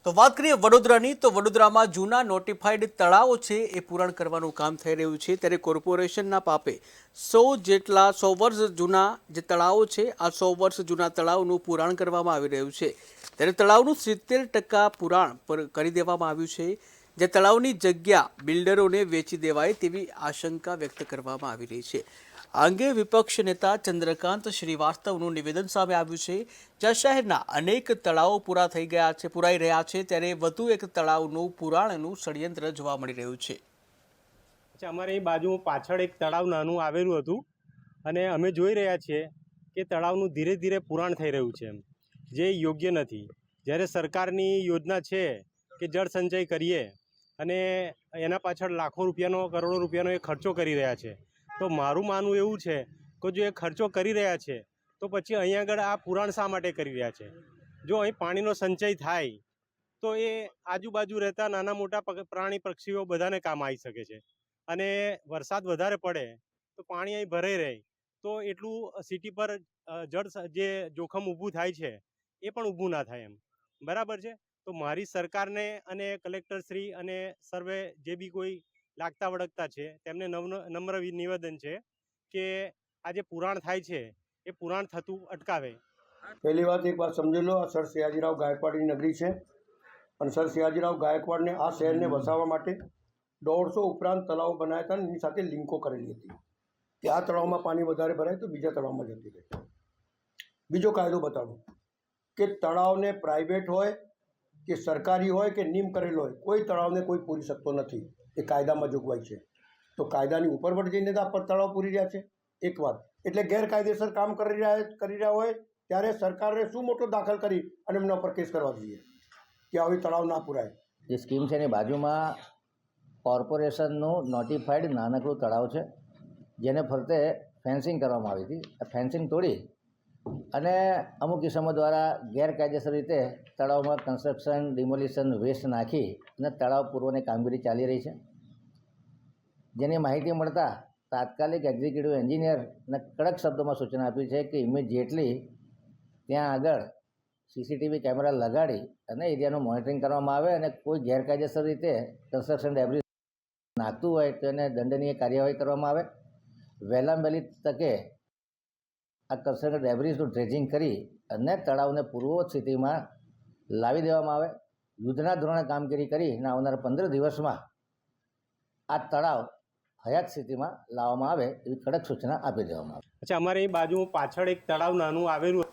તો વાત કરીએ વડોદરાની, તો વડોદરામાં જૂના નોટિફાઈડ તળાવો છે એ પૂરણ કરવાનું કામ થઈ રહ્યું છે, ત્યારે કોર્પોરેશનના પાપે 100 વર્ષ જૂના જે તળાવો છે આ 100 વર્ષ જૂના તળાવનું પુરાણ કરવામાં આવી રહ્યું છે, ત્યારે તળાવનું 70% પુરાણ કરી દેવામાં આવ્યું છે, જે તળાવની જગ્યા બિલ્ડરોને વેચી દેવાય તેવી આશંકા વ્યક્ત કરવામાં આવી રહી છે। આ અંગે વિપક્ષ નેતા ચંદ્રકાંત શ્રીવાસ્તવનું નિવેદન સામે આવ્યું છે, જ્યાં શહેરના અનેક તળાવો પુરાઈ રહ્યા છે, ત્યારે વધુ એક તળાવનું પુરાણનું ષડયંત્ર જોવા મળી રહ્યું છે। અમારે અહીં બાજુ પાછળ એક તળાવ નાનું આવેલું હતું અને અમે જોઈ રહ્યા છીએ કે તળાવનું ધીરે ધીરે પુરાણ થઈ રહ્યું છે, જે યોગ્ય નથી। જ્યારે સરકારની યોજના છે કે જળ સંચય કરીએ અને એના પાછળ લાખો રૂપિયાનો કરોડો રૂપિયાનો એ ખર્ચો કરી રહ્યા છે, તો મારું માનવું એવું છે કે જો એ ખર્ચો કરી રહ્યા છે તો પછી અહીં આગળ આ પુરાણ શા માટે કરી રહ્યા છે? જો અહીં પાણીનો સંચય થાય તો એ આજુબાજુ રહેતા નાના મોટા પ્રાણી પક્ષીઓ બધાને કામ આવી શકે છે અને વરસાદ વધારે પડે તો પાણી અહીં ભરાઈ રહે તો એટલું સિટી પર જળ જે જોખમ ઊભું થાય છે એ પણ ઊભું ના થાય એમ, બરાબર છે। તો મારી સરકારને અને કલેક્ટરશ્રી અને સર્વે જે બી કોઈ લાગતા વળગતા છે તેમને નમ્ર નિવેદન છે કે આ જે પુરાણ થાય છે એ પુરાણ થતું અટકાવે। પહેલી વાત એક વાત સમજી લો, આ સર સયાજીરાવ ગાયકવાડની નગરી છે અને સર સયાજીરાવ ગાયકવાડને આ શહેરને વસાવવા માટે 150 ઉપરાંત તળાવો બનાવ્યા હતા અને એની સાથે લિંકો કરેલી હતી કે આ તળાવમાં પાણી વધારે ભરાય તો બીજા તળાવમાં જતી રહે। બીજો કાયદો બતાડું કે તળાવને પ્રાઇવેટ હોય કે સરકારી હોય કે નિયમ કરેલો હોય, કોઈ તળાવને કોઈ પૂરી શકતો નથી, એ કાયદામાં જોગવાઈ છે। તો કાયદાની ઉપર પર જઈને તો આ તળાવ પૂરી રહ્યા છે એક વાત, એટલે ગેરકાયદેસર કામ કરી રહ્યા હોય ત્યારે સરકારે શું મોટો દાખલ કરી અને એમના ઉપર કેસ કરવા જોઈએ કે આવી તળાવ ના પુરાય। જે સ્કીમ છે એની બાજુમાં કોર્પોરેશનનું નોટિફાઈડ નાનકડું તળાવ છે, જેને ફરતે ફેન્સિંગ કરવામાં આવી હતી। આ ફેન્સિંગ તોડી અને અમુક કિસ્સાઓ દ્વારા ગેરકાયદેસર રીતે તળાવમાં કન્સ્ટ્રક્શન ડિમોલિશન વેસ્ટ નાખી અને તળાવ પૂરવાની કામગીરી ચાલી રહી છે, જેની માહિતી મળતા તાત્કાલિક એક્ઝિક્યુટિવ એન્જિનિયરને કડક શબ્દોમાં સૂચના આપી છે કે ઇમિડિયેટલી ત્યાં આગળ સીસીટીવી કેમેરા લગાડી અને એરિયાનું મોનિટરિંગ કરવામાં આવે અને કોઈ ગેરકાયદેસર રીતે કન્સ્ટ્રક્શન ડેબ્રિસ નાખતું હોય તો એને દંડનીય કાર્યવાહી કરવામાં આવે। વહેલામાં વહેલી તકે આ કન્સ્ટ્રક્શન ડેબ્રિસનું ડ્રેજિંગ કરી અને તળાવને પૂર્વવત સ્થિતિમાં લાવી દેવામાં આવે। યુદ્ધના ધોરણે કામગીરી કરીને આવનારા 15 દિવસમાં આ તળાવ હયાત સ્થિતિમાં લાવવામાં આવે એવી કડક સૂચના આપી દેવામાં આવે। અમારે અહીં બાજુ પાછળ એક તળાવ નાનું આવેલું